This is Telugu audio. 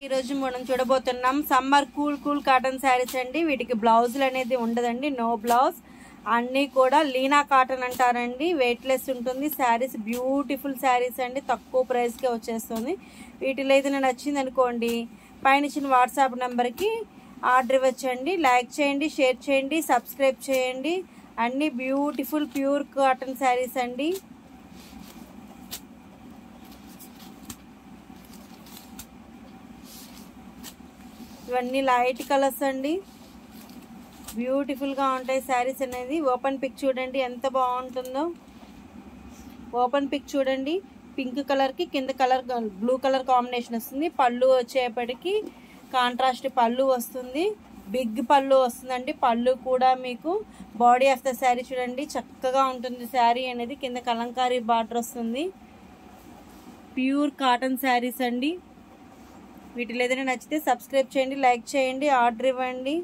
ఈ రోజు మనం చూడబోతున్నాం సమ్మర్ కూల్ కాటన్ శారీస్ అండి. వీటికి బ్లౌజులు అనేది ఉండదండి, నో బ్లౌజ్. అన్నీ కూడా లీనా కాటన్ అంటారండి. వెయిట్లెస్ ఉంటుంది. శారీస్ బ్యూటిఫుల్ శారీస్ అండి, తక్కువ ప్రైస్కే వచ్చేస్తుంది. వీటిలో ఏదైనా నచ్చింది అనుకోండి, పైన ఇచ్చిన వాట్సాప్ నెంబర్కి ఆర్డర్ ఇవ్వచ్చండి. లైక్ చేయండి, షేర్ చేయండి, సబ్స్క్రైబ్ చేయండి. అన్నీ బ్యూటిఫుల్ ప్యూర్ కాటన్ శారీస్ అండి. ఇవన్నీ లైట్ కలర్స్ అండి, బ్యూటిఫుల్గా ఉంటాయి శారీస్ అనేది. ఓపెన్ పిక్ చూడండి ఎంత బాగుంటుందో. ఓపెన్ పిక్ చూడండి, పింక్ కలర్కి కింద కలర్ బ్లూ కలర్ కాంబినేషన్ వస్తుంది. పళ్ళు వచ్చేపటికి కాంట్రాస్ట్ పళ్ళు వస్తుంది, బిగ్ పళ్ళు వస్తుందండి. పళ్ళు కూడా మీకు బాడీ ఆఫ్ ద శారీ చూడండి చక్కగా ఉంటుంది. శారీ అనేది కింద కలంకారీ బార్డర్ వస్తుంది. ప్యూర్ కాటన్ శారీస్ అండి. వీటిలో ఏదైనా నచ్చితే సబ్స్క్రైబ్ చేయండి, లైక్ చేయండి, ఆర్డర్ ఇవ్వండి.